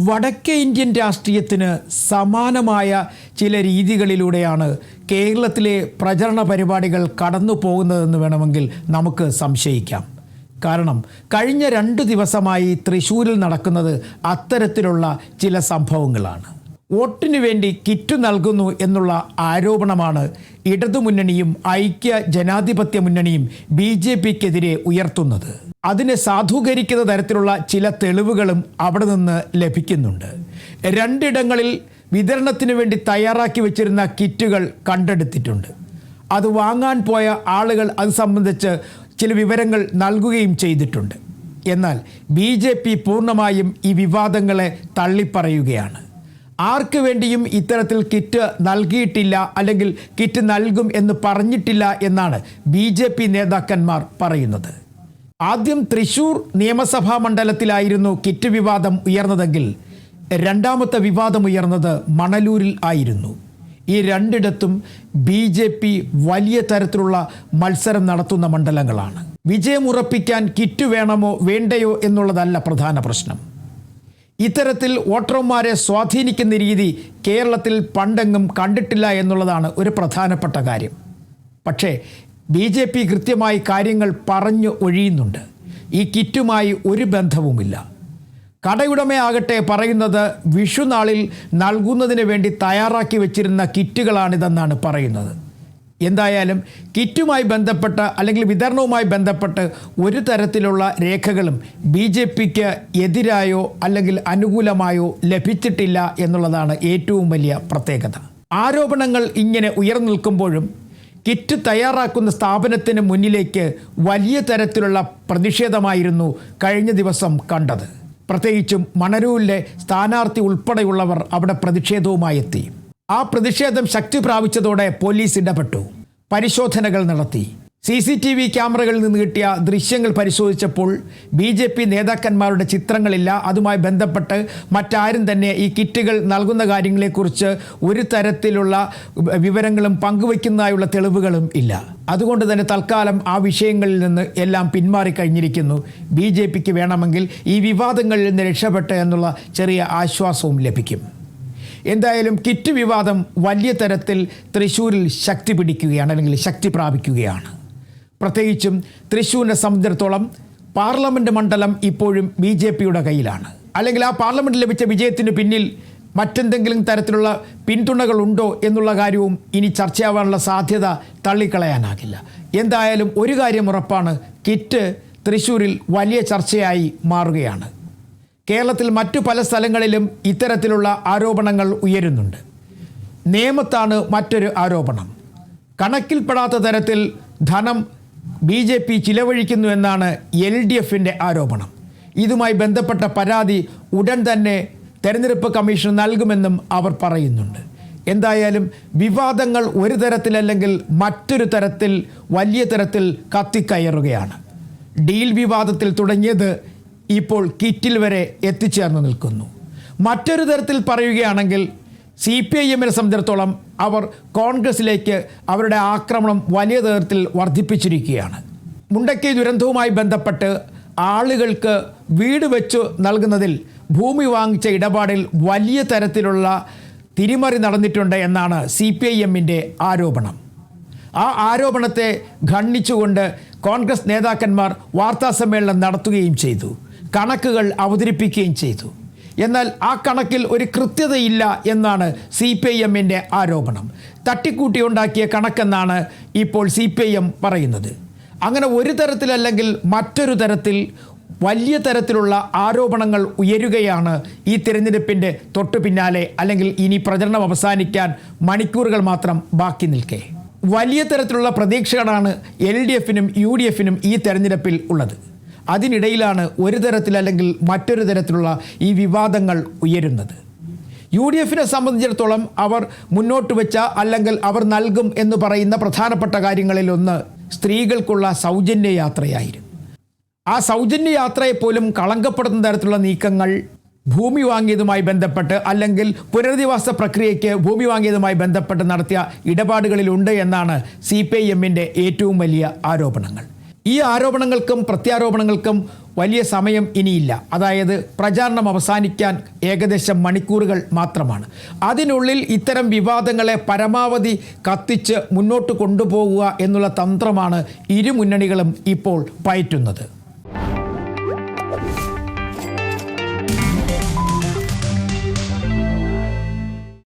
വടക്കേ ഇന്ത്യൻ രാഷ്ട്രീയത്തിന് സമാനമായ ചില രീതികളിലൂടെയാണ് കേരളത്തിലെ പ്രചരണ പരിപാടികൾ കടന്നു പോകുന്നതെന്ന് വേണമെങ്കിൽ നമുക്ക് സംശയിക്കാം. കാരണം കഴിഞ്ഞ 2 ദിവസമായി തൃശ്ശൂരിൽ നടക്കുന്നത് അത്തരത്തിലുള്ള ചില സംഭവങ്ങളാണ്. വോട്ടിനു വേണ്ടി കിറ്റ് നൽകുന്നു എന്നുള്ള ആരോപണമാണ് ഇടതുമുന്നണിയും ഐക്യ ജനാധിപത്യ മുന്നണിയും BJPക്കെതിരെ ഉയർത്തുന്നത്. അതിനെ സാധൂകരിക്കുന്ന തരത്തിലുള്ള ചില തെളിവുകളും അവിടെ നിന്ന് ലഭിക്കുന്നുണ്ട്. 2 ഇടങ്ങളിൽ വിതരണത്തിന് വേണ്ടി തയ്യാറാക്കി വെച്ചിരുന്ന കിറ്റുകൾ കണ്ടെടുത്തിട്ടുണ്ട്. അത് വാങ്ങാൻ പോയ ആളുകൾ അത് സംബന്ധിച്ച് ചില വിവരങ്ങൾ നൽകുകയും ചെയ്തിട്ടുണ്ട്. എന്നാൽ BJP പൂർണ്ണമായും ഈ വിവാദങ്ങളെ തള്ളിപ്പറയുകയാണ്. ആർക്ക് വേണ്ടിയും ഇത്തരത്തിൽ കിറ്റ് നൽകിയിട്ടില്ല, അല്ലെങ്കിൽ കിറ്റ് നൽകും എന്ന് പറഞ്ഞിട്ടില്ല എന്നാണ് BJP നേതാക്കന്മാർ പറയുന്നത്. ആദ്യം തൃശ്ശൂർ നിയമസഭാ മണ്ഡലത്തിലായിരുന്നു കിറ്റ് വിവാദം ഉയർന്നതെങ്കിൽ രണ്ടാമത്തെ വിവാദം ഉയർന്നത് മണലൂരിൽ ആയിരുന്നു. ഈ 2 ഇടത്തും BJP വലിയ തരത്തിലുള്ള മത്സരം നടത്തുന്ന മണ്ഡലങ്ങളാണ്. വിജയമുറപ്പിക്കാൻ കിറ്റ് വേണമോ വേണ്ടയോ എന്നുള്ളതല്ല പ്രധാന പ്രശ്നം. ഇത്തരത്തിൽ വോട്ടർമാരെ സ്വാധീനിക്കുന്ന രീതി കേരളത്തിൽ പണ്ടെങ്ങും കണ്ടിട്ടില്ല എന്നുള്ളതാണ് ഒരു പ്രധാനപ്പെട്ട കാര്യം. പക്ഷേ BJP കൃത്യമായി കാര്യങ്ങൾ പറഞ്ഞു ഒഴിയുന്നുണ്ട്. ഈ കിറ്റുമായി ഒരു ബന്ധവുമില്ല. കടയുടമയാകട്ടെ പറയുന്നത് വിഷുനാളിൽ നൽകുന്നതിന് വേണ്ടി തയ്യാറാക്കി വെച്ചിരുന്ന കിറ്റുകളാണിതെന്നാണ് പറയുന്നത്. എന്തായാലും കിറ്റുമായി ബന്ധപ്പെട്ട് അല്ലെങ്കിൽ വിതരണവുമായി ബന്ധപ്പെട്ട് ഒരു തരത്തിലുള്ള രേഖകളും BJPക്ക് എതിരായോ അല്ലെങ്കിൽ അനുകൂലമായോ ലഭിച്ചിട്ടില്ല എന്നുള്ളതാണ് ഏറ്റവും വലിയ പ്രത്യേകത. ആരോപണങ്ങൾ ഇങ്ങനെ ഉയർന്നു നിൽക്കുമ്പോഴും കിറ്റ് തയ്യാറാക്കുന്ന സ്ഥാപനത്തിന് മുന്നിലേക്ക് വലിയ തരത്തിലുള്ള പ്രതിഷേധമായിരുന്നു കഴിഞ്ഞ ദിവസം കണ്ടത്. പ്രത്യേകിച്ചും മണലൂരിലെ സ്ഥാനാർത്ഥി ഉൾപ്പെടെയുള്ളവർ അവിടെ പ്രതിഷേധവുമായി എത്തി. ആ പ്രതിഷേധം ശക്തി പ്രാപിച്ചതോടെ പോലീസ് ഇടപെട്ടു, പരിശോധനകൾ നടത്തി. CCTV ക്യാമറകളിൽ നിന്ന് കിട്ടിയ ദൃശ്യങ്ങൾ പരിശോധിച്ചപ്പോൾ BJP നേതാക്കന്മാരുടെ ചിത്രങ്ങളില്ല. അതുമായി ബന്ധപ്പെട്ട് മറ്റാരും തന്നെ ഈ കിറ്റുകൾ നൽകുന്ന കാര്യങ്ങളെക്കുറിച്ച് ഒരു തരത്തിലുള്ള വിവരങ്ങളും പങ്കുവയ്ക്കുന്നതായുള്ള തെളിവുകളും ഇല്ല. അതുകൊണ്ട് തന്നെ തൽക്കാലം ആ വിഷയങ്ങളിൽ നിന്ന് എല്ലാം പിന്മാറിക്കഴിഞ്ഞിരിക്കുന്നു. BJPക്ക് വേണമെങ്കിൽ ഈ വിവാദങ്ങളിൽ നിന്ന് രക്ഷപ്പെട്ട് എന്നുള്ള ചെറിയ ആശ്വാസവും ലഭിക്കും. എന്തായാലും കിറ്റ് വിവാദം വലിയ തരത്തിൽ തൃശ്ശൂരിൽ ശക്തി പിടിക്കുകയാണ്, അല്ലെങ്കിൽ ശക്തി പ്രാപിക്കുകയാണ്. പ്രത്യേകിച്ചും തൃശ്ശൂരിനെ സംബന്ധിച്ചിടത്തോളം പാർലമെൻറ്റ് മണ്ഡലം ഇപ്പോഴും BJPയുടെ കയ്യിലാണ്. അല്ലെങ്കിൽ ആ പാർലമെൻറ്റിൽ ലഭിച്ച വിജയത്തിന് പിന്നിൽ മറ്റെന്തെങ്കിലും തരത്തിലുള്ള പിന്തുണകളുണ്ടോ എന്നുള്ള കാര്യവും ഇനി ചർച്ചയാവാനുള്ള സാധ്യത തള്ളിക്കളയാനാകില്ല. എന്തായാലും ഒരു കാര്യം ഉറപ്പാണ്, കിറ്റ് തൃശ്ശൂരിൽ വലിയ ചർച്ചയായി മാറുകയാണ്. കേരളത്തിൽ മറ്റു പല സ്ഥലങ്ങളിലും ഇത്തരത്തിലുള്ള ആരോപണങ്ങൾ ഉയരുന്നുണ്ട്. നേമത്താണ് മറ്റൊരു ആരോപണം. കണക്കിൽപ്പെടാത്ത തരത്തിൽ ധനം BJP ചിലവഴിക്കുന്നു എന്നാണ് LDFിൻ്റെ ആരോപണം. ഇതുമായി ബന്ധപ്പെട്ട പരാതി ഉടൻ തന്നെ തെരഞ്ഞെടുപ്പ് കമ്മീഷൻ നൽകുമെന്നും അവർ പറയുന്നുണ്ട്. എന്തായാലും വിവാദങ്ങൾ ഒരു തരത്തിലല്ലെങ്കിൽ മറ്റൊരു തരത്തിൽ വലിയ തരത്തിൽ കത്തിക്കയറുകയാണ്. ഡീൽ വിവാദത്തിൽ തുടങ്ങിയത് ഇപ്പോൾ കിറ്റിൽ വരെ എത്തിച്ചേർന്ന് നിൽക്കുന്നു. മറ്റൊരു തരത്തിൽ പറയുകയാണെങ്കിൽ CPIMനെ സംബന്ധിച്ചിടത്തോളം അവർ കോൺഗ്രസിലേക്ക് അവരുടെ ആക്രമണം വലിയ തരത്തിൽ വർദ്ധിപ്പിച്ചിരിക്കുകയാണ്. മുണ്ടക്കൈ ദുരന്തവുമായി ബന്ധപ്പെട്ട് ആളുകൾക്ക് വീട് വെച്ചു നൽകുന്നതിൽ ഭൂമി വാങ്ങിച്ച ഇടപാടിൽ വലിയ തരത്തിലുള്ള തിരിമറി നടന്നിട്ടുണ്ട് എന്നാണ് CPIMൻ്റെ ആരോപണം. ആ ആരോപണത്തെ ഖണ്ഡിച്ചുകൊണ്ട് കോൺഗ്രസ് നേതാക്കന്മാർ വാർത്താസമ്മേളനം നടത്തുകയും ചെയ്തു, കണക്കുകൾ അവതരിപ്പിക്കുകയും ചെയ്തു. എന്നാൽ ആ കണക്കിൽ ഒരു കൃത്യതയില്ല എന്നാണ് CPIMൻ്റെ ആരോപണം. തട്ടിക്കൂട്ടി ഉണ്ടാക്കിയ കണക്കെന്നാണ് ഇപ്പോൾ CPIM പറയുന്നത്. അങ്ങനെ ഒരു തരത്തിലല്ലെങ്കിൽ മറ്റൊരു തരത്തിൽ വലിയ തരത്തിലുള്ള ആരോപണങ്ങൾ ഉയരുകയാണ് ഈ തിരഞ്ഞെടുപ്പിൻ്റെ തൊട്ടു പിന്നാലെ, അല്ലെങ്കിൽ ഇനി പ്രചരണം അവസാനിക്കാൻ മണിക്കൂറുകൾ മാത്രം ബാക്കി നിൽക്കെ. വലിയ തരത്തിലുള്ള പ്രതീക്ഷകളാണ് LDFനും UDFനും ഈ തെരഞ്ഞെടുപ്പിൽ ഉള്ളത്. അതിനിടയിലാണ് ഒരു തരത്തിലല്ലെങ്കിൽ മറ്റൊരു തരത്തിലുള്ള ഈ വിവാദങ്ങൾ ഉയരുന്നത്. UDFനെ സംബന്ധിച്ചിടത്തോളം അവർ മുന്നോട്ട് വെച്ച അല്ലെങ്കിൽ അവർ നൽകും എന്ന് പറയുന്ന പ്രധാനപ്പെട്ട കാര്യങ്ങളിലൊന്ന് സ്ത്രീകൾക്കുള്ള സൗജന്യ യാത്രയായിരുന്നു. ആ സൗജന്യ യാത്രയെപ്പോലും കളങ്കപ്പെടുത്തുന്ന തരത്തിലുള്ള നീക്കങ്ങൾ ഭൂമി വാങ്ങിയതുമായി ബന്ധപ്പെട്ട് അല്ലെങ്കിൽ പുനരധിവാസ പ്രക്രിയയ്ക്ക് ഭൂമി വാങ്ങിയതുമായി ബന്ധപ്പെട്ട് നടത്തിയ ഇടപാടുകളിലുണ്ട് എന്നാണ് CPIMൻ്റെ ഏറ്റവും വലിയ ആരോപണങ്ങൾ. ഈ ആരോപണങ്ങൾക്കും പ്രത്യാരോപണങ്ങൾക്കും വലിയ സമയം ഇനിയില്ല. അതായത് പ്രചാരണം അവസാനിക്കാൻ ഏകദേശം മണിക്കൂറുകൾ മാത്രമാണ്. അതിനുള്ളിൽ ഇത്തരം വിവാദങ്ങളെ പരമാവധി കത്തിച്ച് മുന്നോട്ട് കൊണ്ടുപോകുക എന്നുള്ള തന്ത്രമാണ് ഇരു മുന്നണികളും ഇപ്പോൾ പയറ്റുന്നത്.